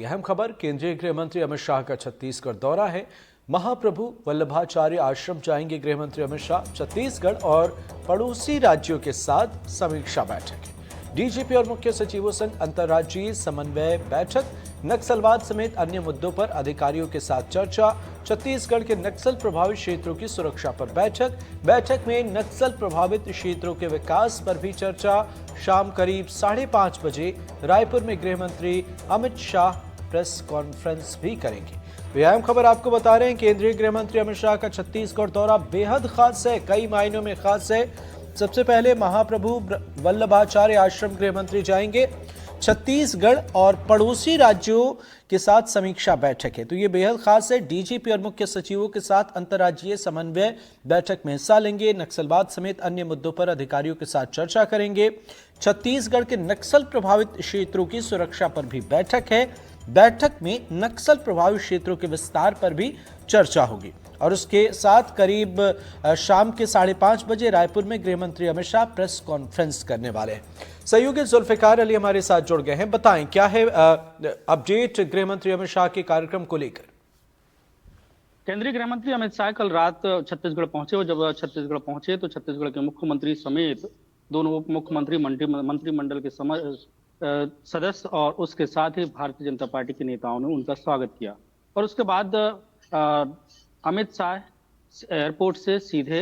अहम खबर, केंद्रीय गृह मंत्री अमित शाह का छत्तीसगढ़ दौरा है। महाप्रभु वल्लभाचार्य आश्रम जाएंगे गृह मंत्री अमित शाह। छत्तीसगढ़ और पड़ोसी राज्यों के साथ समीक्षा बैठक है। डीजीपी और मुख्य सचिवों संग अंतर्राज्यीय समन्वय बैठक। नक्सलवाद समेत अन्य मुद्दों पर अधिकारियों के साथ चर्चा। छत्तीसगढ़ के नक्सल प्रभावित क्षेत्रों की सुरक्षा पर बैठक में नक्सल प्रभावित क्षेत्रों के विकास पर भी चर्चा। शाम करीब 5:30 बजे रायपुर में गृह मंत्री अमित शाह प्रेस कॉन्फ्रेंस भी करेंगे। तो अहम खबर आपको बता रहे हैं, केंद्रीय गृह मंत्री अमित शाह का छत्तीसगढ़ दौरा बेहद खास है, कई मायनों में खास है। सबसे पहले महाप्रभु वल्लभाचार्य आश्रम गृह मंत्री जाएंगे। छत्तीसगढ़ और पड़ोसी राज्यों के साथ समीक्षा बैठक है, तो ये बेहद खास है। डीजीपी और मुख्य सचिवों के साथ अंतर्राज्यीय समन्वय बैठक में हिस्सा लेंगे। नक्सलवाद समेत अन्य मुद्दों पर अधिकारियों के साथ चर्चा करेंगे। छत्तीसगढ़ के नक्सल प्रभावित क्षेत्रों की सुरक्षा पर भी बैठक है। बैठक में नक्सल प्रभावित क्षेत्रों के विस्तार पर भी चर्चा होगी और उसके साथ करीब शाम के 5:30 बजे रायपुर में गृह मंत्री अमित शाह प्रेस कॉन्फ्रेंस करने वाले हैं। सहयोगी जुल्फिकार अली हमारे साथ जुड़ गए हैं। बताएं क्या है अपडेट गृह मंत्री अमित शाह के कार्यक्रम को लेकर। केंद्रीय गृह मंत्री अमित शाह कल रात छत्तीसगढ़ पहुंचे और जब छत्तीसगढ़ पहुंचे तो छत्तीसगढ़ के मुख्यमंत्री समेत दोनों उप मुख्यमंत्री मंत्रिमंडल के सदस्य और उसके साथ ही भारतीय जनता पार्टी के नेताओं ने उनका स्वागत किया। और उसके बाद अमित शाह एयरपोर्ट से सीधे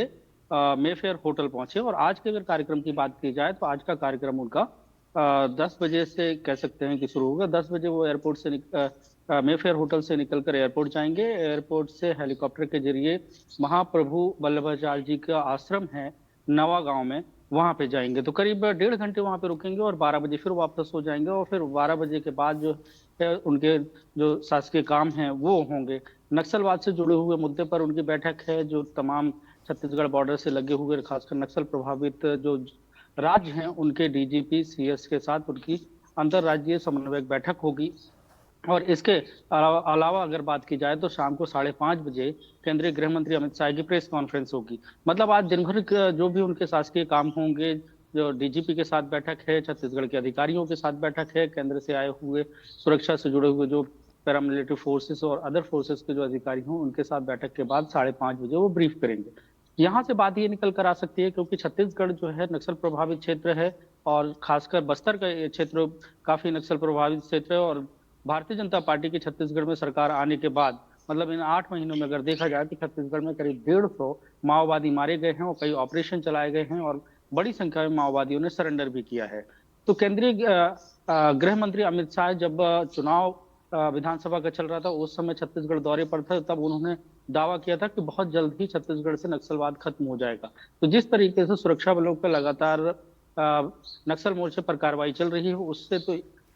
मेफेयर होटल पहुंचे और आज के अगर कार्यक्रम की बात की जाए तो आज का कार्यक्रम उनका 10 बजे से कह सकते हैं कि शुरू होगा। 10 बजे वो एयरपोर्ट से मेफेयर होटल से निकलकर एयरपोर्ट जाएंगे। एयरपोर्ट से हेलीकॉप्टर के जरिए महाप्रभु वल्लभाचार्य जी का आश्रम है नवा गांव में, वहां पे जाएंगे। तो करीब 1.5 घंटे वहां पे रुकेंगे और 12 बजे फिर वापस हो जाएंगे और फिर 12 बजे के बाद जो है उनके जो शासकीय काम हैं वो होंगे। नक्सलवाद से जुड़े हुए मुद्दे पर उनकी बैठक है। जो तमाम छत्तीसगढ़ बॉर्डर से लगे हुए खासकर नक्सल प्रभावित जो राज्य हैं उनके डीजीपी सीएस के साथ उनकी अंतर्राज्यीय समन्वय बैठक होगी। और इसके अलावा अगर बात की जाए तो शाम को 5:30 बजे केंद्रीय गृह मंत्री अमित शाह की प्रेस कॉन्फ्रेंस होगी। मतलब आज दिन भर जो भी उनके शासकीय काम होंगे, जो डीजीपी के साथ बैठक है, छत्तीसगढ़ के अधिकारियों के साथ बैठक है, केंद्र से आए हुए सुरक्षा से जुड़े हुए जो पैरामिलिट्री फोर्सेस और अदर फोर्सेस के जो अधिकारी हों उनके साथ बैठक के बाद 5:30 बजे वो ब्रीफ करेंगे। यहाँ से बात ये निकल कर आ सकती है क्योंकि छत्तीसगढ़ जो है नक्सल प्रभावित क्षेत्र है और खासकर बस्तर का ये क्षेत्र काफी नक्सल प्रभावित क्षेत्र है। और भारतीय जनता पार्टी की छत्तीसगढ़ में सरकार आने के बाद मतलब इन 8 महीनों में अगर देखा जाए तो छत्तीसगढ़ में करीब 150 माओवादी मारे गए हैं और कई ऑपरेशन चलाए गए हैं और बड़ी संख्या में माओवादियों ने सरेंडर भी किया है। तो केंद्रीय गृह मंत्री अमित शाह जब चुनाव विधानसभा का चल रहा था उस समय छत्तीसगढ़ दौरे पर था, तब उन्होंने दावा किया था कि बहुत जल्द ही छत्तीसगढ़ से नक्सलवाद खत्म हो जाएगा। तो जिस तरीके से सुरक्षा बलों पर लगातार नक्सल मोर्चे पर कार्रवाई चल रही है उससे तो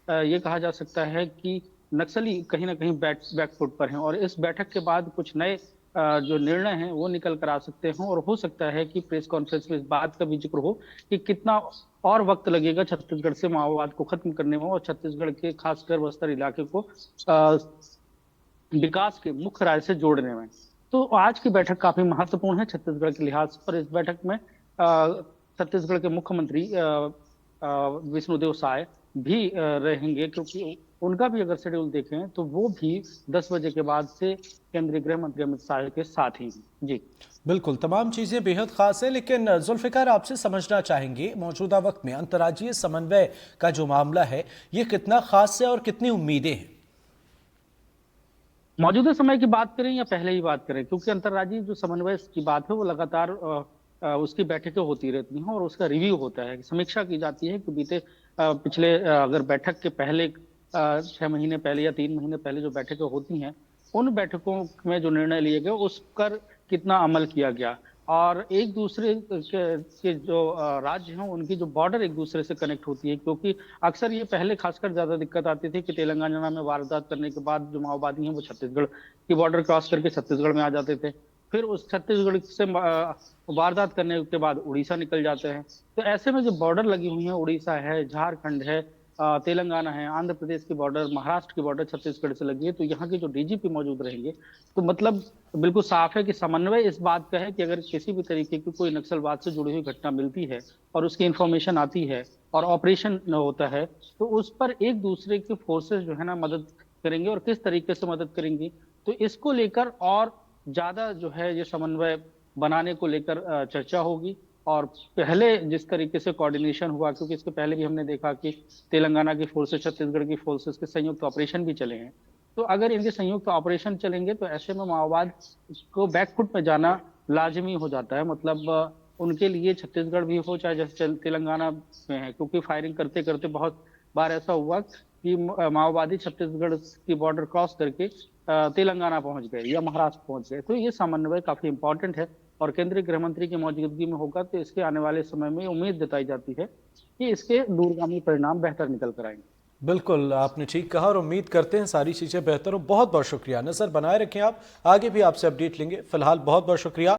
ये कहा जा सकता है कि नक्सली कहीं ना कहीं बैकफुट पर हैं और इस बैठक के बाद कुछ नए जो निर्णय हैं वो निकल कर आ सकते हैं। और हो सकता है कि प्रेस कॉन्फ्रेंस में इस बात का भी जिक्र हो कि कितना और वक्त लगेगा छत्तीसगढ़ से माओवाद को खत्म करने में और छत्तीसगढ़ के खासकर बस्तर इलाके को विकास के मुख्य राय से जोड़ने में। तो आज की बैठक काफी महत्वपूर्ण है छत्तीसगढ़ के लिहाज पर। इस बैठक में छत्तीसगढ़ के मुख्यमंत्री विष्णुदेव साय भी रहेंगे क्योंकि उनका भी अगर शेड्यूल देखें तो वो भी 10 बजे के बाद से केंद्रीय गृह मंत्री अमित शाह के साथ ही जी बिल्कुल, तमाम चीजें बेहद खास है, लेकिन जुल्फिकार आपसे समझना चाहेंगे मौजूदा वक्त में अंतर्राज्यीय समन्वय का जो मामला है ये कितना खास है और कितनी उम्मीदें हैं। मौजूदा समय की बात करें या पहले ही बात करें, क्योंकि अंतर्राज्यीय जो समन्वय की बात है वो लगातार उसकी बैठकें होती रहती हैं और उसका रिव्यू होता है, समीक्षा की जाती है कि बीते पिछले अगर बैठक के पहले 6 महीने पहले या 3 महीने पहले जो बैठकें होती हैं उन बैठकों में जो निर्णय लिए गए उस पर कितना अमल किया गया और एक दूसरे के जो राज्य हैं उनकी जो बॉर्डर एक दूसरे से कनेक्ट होती है। क्योंकि अक्सर ये पहले खासकर ज्यादा दिक्कत आती थी कि तेलंगाना में वारदात करने के बाद जो माओवादी हैं वो छत्तीसगढ़ की बॉर्डर क्रॉस करके छत्तीसगढ़ में आ जाते थे, फिर उस छत्तीसगढ़ से वारदात करने के बाद उड़ीसा निकल जाते हैं। तो ऐसे में जो बॉर्डर लगी हुई है, उड़ीसा है, झारखंड है, तेलंगाना है, आंध्र प्रदेश की बॉर्डर, महाराष्ट्र की बॉर्डर छत्तीसगढ़ से लगी है, तो यहाँ के जो डीजीपी मौजूद रहेंगे तो मतलब बिल्कुल साफ है कि समन्वय इस बात का है कि अगर किसी भी तरीके की कोई नक्सलवाद से जुड़ी हुई घटना मिलती है और उसकी इंफॉर्मेशन आती है और ऑपरेशन होता है तो उस पर एक दूसरे के फोर्सेस जो है ना मदद करेंगे और किस तरीके से मदद करेंगी। तो इसको लेकर और ज्यादा जो है ये समन्वय बनाने को लेकर चर्चा होगी। और पहले जिस तरीके से कोऑर्डिनेशन हुआ, क्योंकि इसके पहले भी हमने देखा कि तेलंगाना की फोर्सेस, छत्तीसगढ़ की फोर्सेस के संयुक्त ऑपरेशन भी चले हैं। तो अगर इनके संयुक्त ऑपरेशन चलेंगे तो ऐसे में माओवाद को बैकफुट में जाना लाजमी हो जाता है। मतलब उनके लिए छत्तीसगढ़ भी हो चाहे जैसे तेलंगाना में है, क्योंकि फायरिंग करते करते बहुत बार ऐसा हुआ कि माओवादी छत्तीसगढ़ की बॉर्डर क्रॉस करके तेलंगाना पहुंच गए या महाराष्ट्र पहुंच गए। तो ये समन्वय काफी इंपॉर्टेंट है और केंद्रीय गृह मंत्री की मौजूदगी में होगा तो इसके आने वाले समय में उम्मीद जताई जाती है कि इसके दूरगामी परिणाम बेहतर निकल कर आएंगे। बिल्कुल, आपने ठीक कहा और उम्मीद करते हैं सारी चीज़ें बेहतर हो। बहुत बहुत शुक्रिया। नज़र बनाए रखें आप, आगे भी आपसे अपडेट लेंगे। फिलहाल बहुत बहुत शुक्रिया।